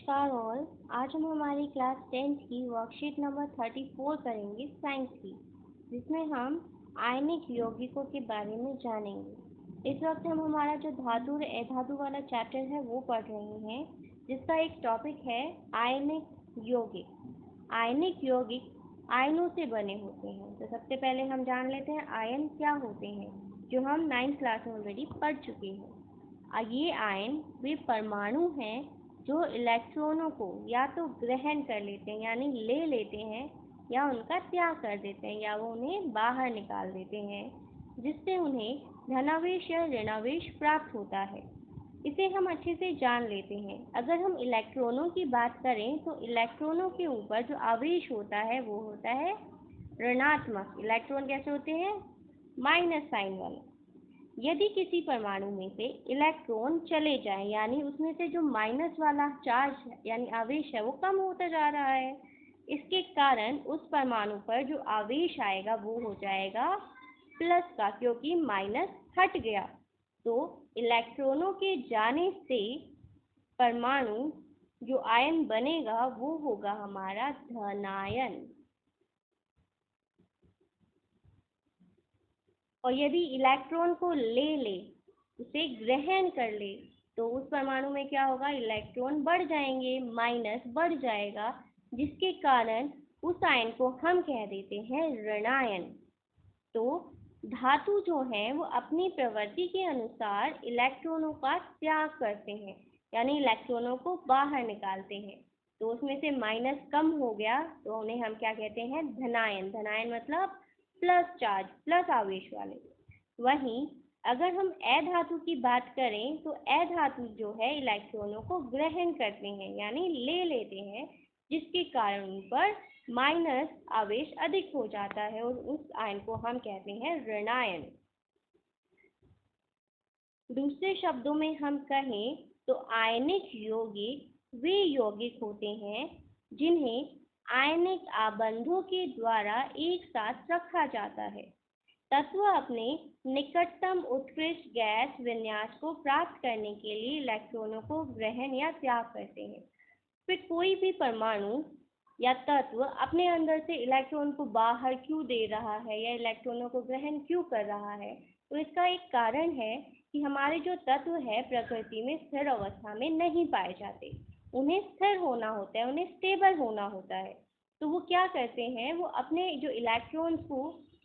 नमस्कार ऑल। आज हम हमारी क्लास 10th की वर्कशीट नंबर 34 करेंगे साइंस की, जिसमें हम आयनिक यौगिकों के बारे में जानेंगे। इस वक्त हम हमारा जो धातु और अधातु वाला चैप्टर है वो पढ़ रहे हैं, जिसका एक टॉपिक है आयनिक यौगिक। आयनिक यौगिक आयनों से बने होते हैं। तो सबसे पहले हम जान लेते हैं आयन क्या होते हैं, जो हम 9th क्लास में ऑलरेडी पढ़ चुके हैं। ये आयन वे परमाणु हैं जो इलेक्ट्रॉनों को या तो ग्रहण कर लेते हैं यानी ले लेते हैं, या उनका त्याग कर देते हैं, या वो उन्हें बाहर निकाल देते हैं, जिससे उन्हें धनावेश या ऋणावेश प्राप्त होता है। इसे हम अच्छे से जान लेते हैं। अगर हम इलेक्ट्रॉनों की बात करें तो इलेक्ट्रॉनों के ऊपर जो आवेश होता है वो होता है ऋणात्मक। इलेक्ट्रॉन कैसे होते हैं? माइनस साइन वाले। यदि किसी परमाणु में से इलेक्ट्रॉन चले जाएं, यानी उसमें से जो माइनस वाला चार्ज यानी आवेश है वो कम होता जा रहा है, इसके कारण उस परमाणु पर जो आवेश आएगा वो हो जाएगा प्लस का, क्योंकि माइनस हट गया। तो इलेक्ट्रॉनों के जाने से परमाणु जो आयन बनेगा वो होगा हमारा धनायन। और यदि इलेक्ट्रॉन को ले उसे ग्रहण कर ले, तो उस परमाणु में क्या होगा? इलेक्ट्रॉन बढ़ जाएंगे, माइनस बढ़ जाएगा, जिसके कारण उस आयन को हम कह देते हैं ऋणायन। तो धातु जो है वो अपनी प्रवृत्ति के अनुसार इलेक्ट्रॉनों का त्याग करते हैं, यानी इलेक्ट्रॉनों को बाहर निकालते हैं। तो उसमें से माइनस कम हो गया तो उन्हें हम क्या कहते हैं? धनायन। धनायन मतलब प्लस चार्ज, प्लस आवेश वाले। वहीं अगर हम अधातु की बात करें तो अधातु जो है इलेक्ट्रॉनों को ग्रहण करते हैं यानी ले लेते हैं, जिसके कारण उन पर माइनस आवेश अधिक हो जाता है और उस आयन को हम कहते हैं ऋणायन। दूसरे शब्दों में हम कहें तो आयनिक यौगिक वे यौगिक होते हैं जिन्हें आयनिक आबंधों के द्वारा एक साथ रखा जाता है। तत्व अपने निकटतम उत्कृष्ट गैस विन्यास को प्राप्त करने के लिए इलेक्ट्रॉनों को ग्रहण या त्याग करते हैं। फिर कोई भी परमाणु या तत्व अपने अंदर से इलेक्ट्रॉन को बाहर क्यों दे रहा है या इलेक्ट्रॉनों को ग्रहण क्यों कर रहा है? तो इसका एक कारण है कि हमारे जो तत्व है प्रकृति में स्थिर अवस्था में नहीं पाए जाते। उन्हें स्थिर होना होता है, उन्हें स्टेबल होना होता है। तो वो क्या करते हैं? वो अपने जो इलेक्ट्रॉन्स को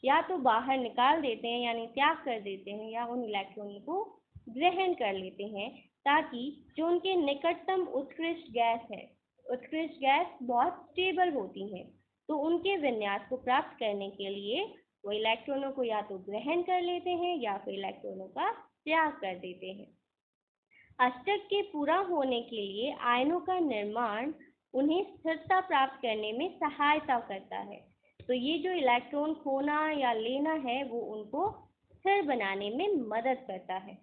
या तो बाहर निकाल देते हैं यानी त्याग कर देते हैं, या उन इलेक्ट्रॉनों को ग्रहण कर लेते हैं, ताकि जो उनके निकटतम उत्कृष्ट गैस है, उत्कृष्ट गैस बहुत स्टेबल होती हैं, तो उनके विन्यास को प्राप्त करने के लिए वो इलेक्ट्रॉनों को या तो ग्रहण कर लेते हैं या फिर इलेक्ट्रॉनों का त्याग कर देते हैं। अष्टक के पूरा होने के लिए आयनों का निर्माण उन्हें स्थिरता प्राप्त करने में सहायता करता है। तो ये जो इलेक्ट्रॉन खोना या लेना है वो उनको स्थिर बनाने में मदद करता है।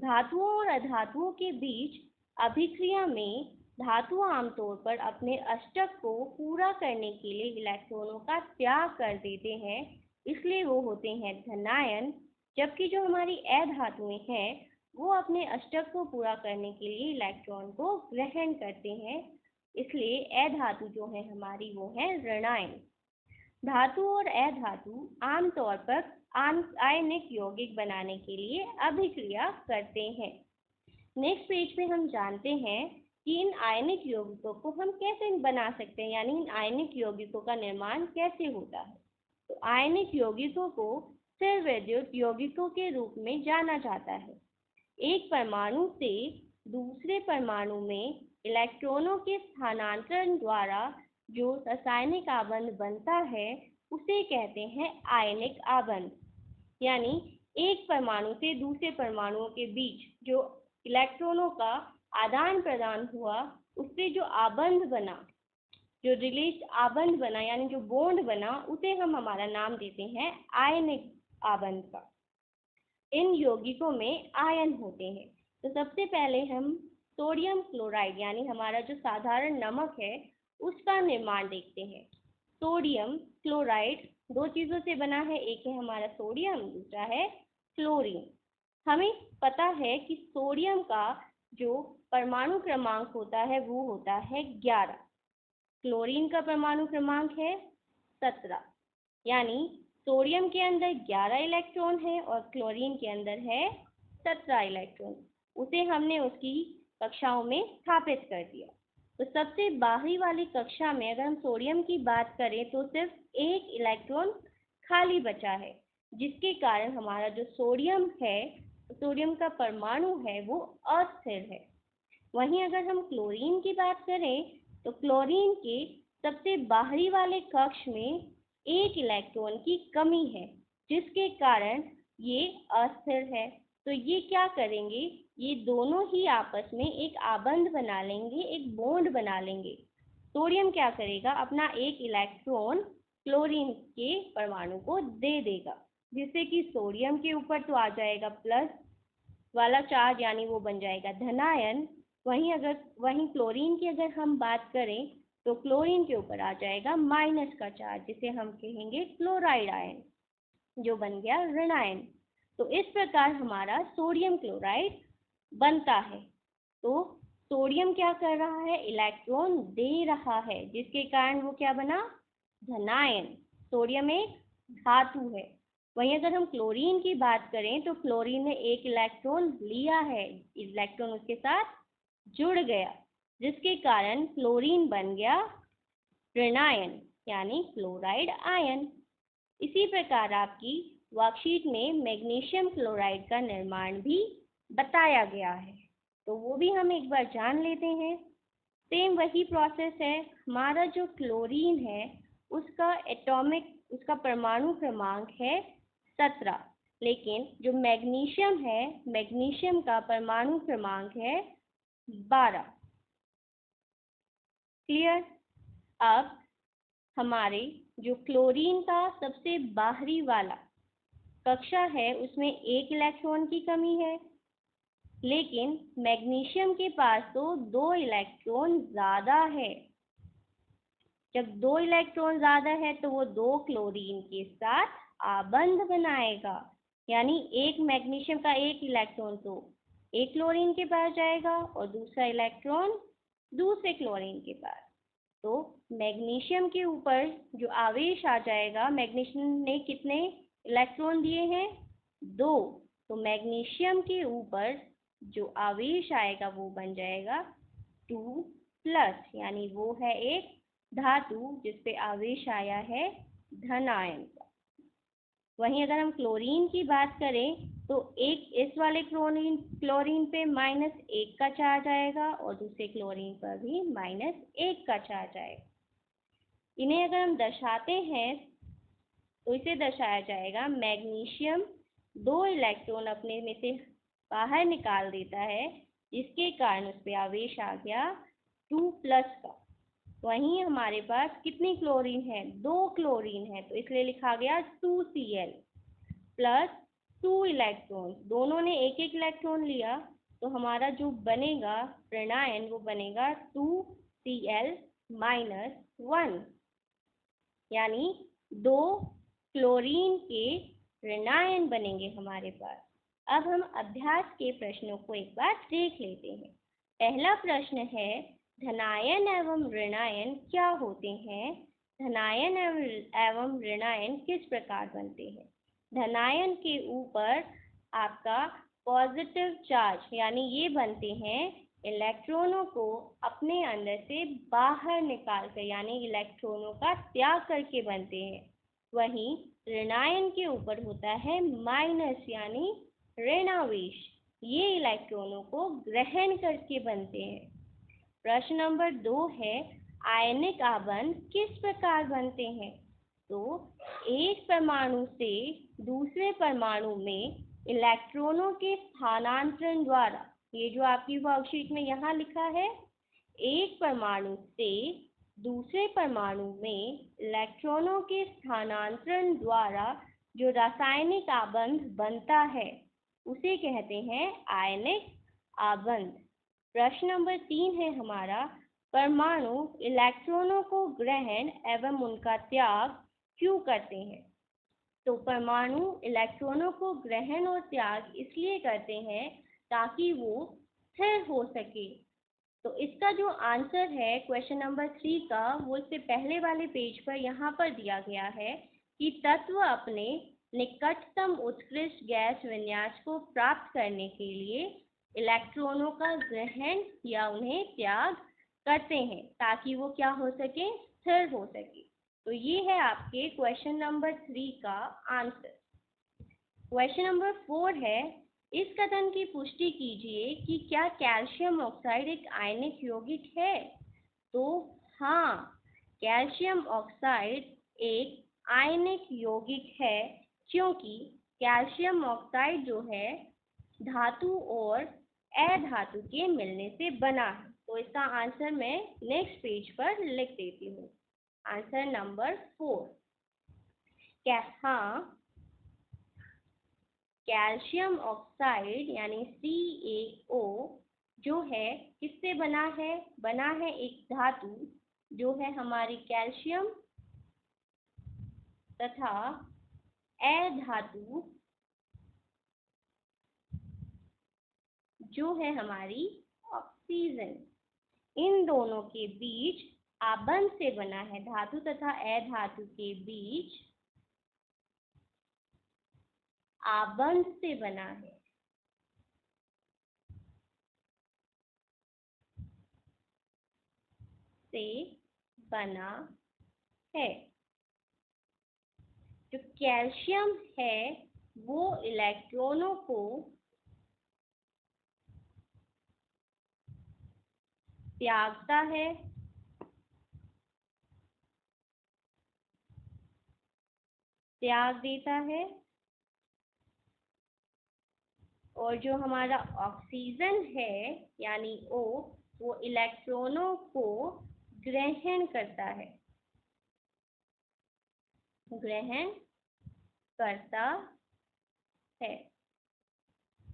धातुओं और अधातुओं के बीच अभिक्रिया में धातु आमतौर पर अपने अष्टक को पूरा करने के लिए इलेक्ट्रॉनों का त्याग कर देते हैं, इसलिए वो होते हैं धनायन। जबकि जो हमारी अधातुएं हैं वो अपने अष्टक को पूरा करने के लिए इलेक्ट्रॉन को ग्रहण करते हैं, इसलिए अधातु जो है हमारी वो है ऋणायन। धातु और अधातु आमतौर पर आयनिक यौगिक बनाने के लिए अभिक्रिया करते हैं। नेक्स्ट पेज पे हम जानते हैं कि इन आयनिक यौगिकों को हम कैसे बना सकते हैं, यानी इन आयनिक यौगिकों का निर्माण कैसे होता है। तो आयनिक यौगिकों को स्थिर वैद्युत यौगिकों के रूप में जाना जाता है। एक परमाणु से दूसरे परमाणु में इलेक्ट्रॉनों के स्थानांतरण द्वारा जो रासायनिक आबंध बनता है उसे कहते हैं आयनिक आबंध। यानी एक परमाणु से दूसरे परमाणुओं के बीच जो इलेक्ट्रॉनों का आदान प्रदान हुआ, उससे जो आबंध बना, जो रिलीज आबंध बना यानी जो बॉन्ड बना, उसे हम हमारा नाम देते हैं आयनिक आबंध का। इन यौगिकों में आयन होते हैं। तो सबसे पहले हम सोडियम क्लोराइड यानी हमारा जो साधारण नमक है उसका निर्माण देखते हैं। सोडियम क्लोराइड दो चीज़ों से बना है, एक है हमारा सोडियम, दूसरा है क्लोरीन। हमें पता है कि सोडियम का जो परमाणु क्रमांक होता है वो होता है 11। क्लोरीन का परमाणु क्रमांक है 17, यानी सोडियम के अंदर 11 इलेक्ट्रॉन है और क्लोरीन के अंदर है 17 इलेक्ट्रॉन। उसे हमने उसकी कक्षाओं में स्थापित कर दिया। तो सबसे बाहरी वाली कक्षा में अगर हम सोडियम की बात करें तो सिर्फ एक इलेक्ट्रॉन खाली बचा है, जिसके कारण हमारा जो सोडियम है, सोडियम का परमाणु है वो अस्थिर है। वहीं अगर हम क्लोरीन की बात करें तो क्लोरीन के सबसे बाहरी वाले कक्ष में एक इलेक्ट्रॉन की कमी है, जिसके कारण ये अस्थिर है। तो ये क्या करेंगे, ये दोनों ही आपस में एक आबंध बना लेंगे, एक बॉन्ड बना लेंगे। सोडियम क्या करेगा, अपना एक इलेक्ट्रॉन क्लोरीन के परमाणु को दे देगा, जिससे कि सोडियम के ऊपर तो आ जाएगा प्लस वाला चार्ज, यानी वो बन जाएगा धनायन। वहीं क्लोरीन की अगर हम बात करें तो क्लोरीन के ऊपर आ जाएगा माइनस का चार्ज, जिसे हम कहेंगे क्लोराइड आयन, जो बन गया ऋणायन। तो इस प्रकार हमारा सोडियम क्लोराइड बनता है। तो सोडियम क्या कर रहा है, इलेक्ट्रॉन दे रहा है, जिसके कारण वो क्या बना, धनायन। सोडियम एक धातु है। वहीं अगर हम क्लोरीन की बात करें तो क्लोरीन ने एक इलेक्ट्रॉन लिया है, इलेक्ट्रॉन उसके साथ जुड़ गया, जिसके कारण क्लोरीन बन गया ऋणायन, यानी क्लोराइड आयन। इसी प्रकार आपकी वर्कशीट में मैग्नीशियम क्लोराइड का निर्माण भी बताया गया है, तो वो भी हम एक बार जान लेते हैं। सेम वही प्रोसेस है। हमारा जो क्लोरीन है उसका परमाणु क्रमांक है 17, लेकिन जो मैग्नीशियम है, मैग्नीशियम का परमाणु क्रमांक है 12। क्लियर। अब हमारे जो क्लोरीन का सबसे बाहरी वाला कक्षा है उसमें एक इलेक्ट्रॉन की कमी है, लेकिन मैग्नीशियम के पास तो 2 इलेक्ट्रॉन ज़्यादा है। जब 2 इलेक्ट्रॉन ज़्यादा है तो वो 2 क्लोरीन के साथ आबंध बनाएगा, यानी एक मैग्नीशियम का एक इलेक्ट्रॉन तो एक क्लोरीन के पास जाएगा और दूसरा इलेक्ट्रॉन दूसरे क्लोरीन के पास। तो मैग्नीशियम के ऊपर जो आवेश आ जाएगा, मैग्नीशियम ने कितने इलेक्ट्रॉन दिए हैं, 2। तो मैग्नीशियम के ऊपर जो आवेश आएगा वो बन जाएगा 2+, यानी वो है एक धातु जिसपे आवेश आया है धन आयन का। वहीं अगर हम क्लोरीन की बात करें तो एक इस वाले क्लोरीन पे -1 का चार्ज आएगा और दूसरे क्लोरीन पर भी -1 का चार्ज आएगा। इन्हें अगर हम दर्शाते हैं तो इसे दर्शाया जाएगा, मैग्नीशियम 2 इलेक्ट्रॉन अपने में से बाहर निकाल देता है, जिसके कारण उस पर आवेश आ गया 2+ का। वहीं हमारे पास कितनी क्लोरीन है, 2 क्लोरीन है, तो इसलिए लिखा गया 2Cl प्लस 2 इलेक्ट्रॉन। दोनों ने एक एक इलेक्ट्रॉन लिया, तो हमारा जो बनेगा ऋणायन वो बनेगा 2Cl-1, यानी 2 क्लोरीन के ऋणायन बनेंगे हमारे पास। अब हम अभ्यास के प्रश्नों को एक बार देख लेते हैं। पहला प्रश्न है, धनायन एवं ऋणायन क्या होते हैं? धनायन एवं ऋणायन किस प्रकार बनते हैं? धनायन के ऊपर आपका पॉजिटिव चार्ज, यानी ये बनते हैं इलेक्ट्रॉनों को अपने अंदर से बाहर निकाल कर, यानी इलेक्ट्रॉनों का त्याग करके बनते हैं। वहीं ऋणायन के ऊपर होता है माइनस, यानी ऋणावेश, ये इलेक्ट्रॉनों को ग्रहण करके बनते हैं। प्रश्न नंबर 2 है, आयनिक आबंध किस प्रकार बनते हैं? तो एक परमाणु से दूसरे परमाणु में इलेक्ट्रॉनों के स्थानांतरण द्वारा, ये जो आपकी वर्कशीट में यहाँ लिखा है, एक परमाणु से दूसरे परमाणु में इलेक्ट्रॉनों के स्थानांतरण द्वारा जो रासायनिक आबंध बनता है उसे कहते हैं आयनिक आबंध। प्रश्न नंबर 3 है हमारा, परमाणु इलेक्ट्रॉनों को ग्रहण एवं उनका त्याग क्यों करते हैं? तो परमाणु इलेक्ट्रॉनों को ग्रहण और त्याग इसलिए करते हैं ताकि वो स्थिर हो सके। तो इसका जो आंसर है क्वेश्चन नंबर 3 का, वो इससे पहले वाले पेज पर यहाँ पर दिया गया है कि तत्व अपने निकटतम उत्कृष्ट गैस विन्यास को प्राप्त करने के लिए इलेक्ट्रॉनों का ग्रहण या उन्हें त्याग करते हैं ताकि वो क्या हो सके, स्थिर हो सके। तो ये है आपके क्वेश्चन नंबर 3 का आंसर। क्वेश्चन नंबर 4 है, इस कथन की पुष्टि कीजिए कि क्या कैल्शियम ऑक्साइड एक आयनिक यौगिक है। तो हाँ, कैल्शियम ऑक्साइड एक आयनिक यौगिक है, क्योंकि कैल्शियम ऑक्साइड जो है धातु और अधातु के मिलने से बना है। तो इसका आंसर मैं नेक्स्ट पेज पर लिख देती हूँ। आंसर नंबर 4, क्या हाँ, कैल्शियम ऑक्साइड यानी CaO जो है किससे बना है, बना है एक धातु जो है हमारी कैल्शियम तथा अधातु जो है हमारी ऑक्सीजन। इन दोनों के बीच आबंध से बना है, धातु तथा अधातु के बीच आबंध से बना है। से बना है। जो कैल्शियम है वो इलेक्ट्रॉनों को त्यागता है, त्याग देता है, और जो हमारा ऑक्सीजन है यानी O, वो इलेक्ट्रॉनों को ग्रहण करता है, ग्रहण करता है।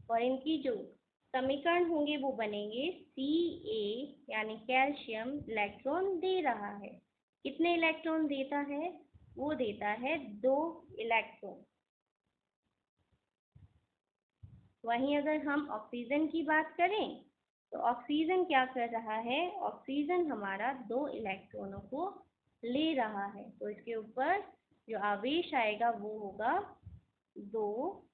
और इनकी जो समीकरण होंगे वो बनेंगे Ca यानी कैल्शियम इलेक्ट्रॉन दे रहा है। कितने इलेक्ट्रॉन देता है, वो देता है 2 इलेक्ट्रॉन। वहीं अगर हम ऑक्सीजन की बात करें तो ऑक्सीजन क्या कर रहा है, ऑक्सीजन हमारा 2 इलेक्ट्रॉनों को ले रहा है। तो इसके ऊपर जो आवेश आएगा वो होगा 2-।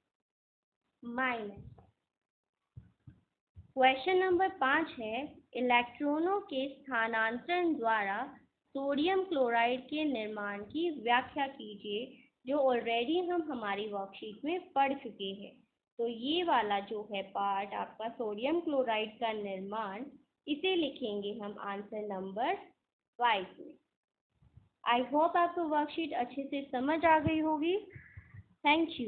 क्वेश्चन नंबर 5 है, इलेक्ट्रॉनों के स्थानांतरण द्वारा सोडियम क्लोराइड के निर्माण की व्याख्या कीजिए, जो ऑलरेडी हम हमारी वर्कशीट में पढ़ चुके हैं। तो ये वाला जो है पार्ट आपका सोडियम क्लोराइड का निर्माण, इसे लिखेंगे हम आंसर नंबर 5 में। आई होप आपको वर्कशीट अच्छे से समझ आ गई होगी। Thank you.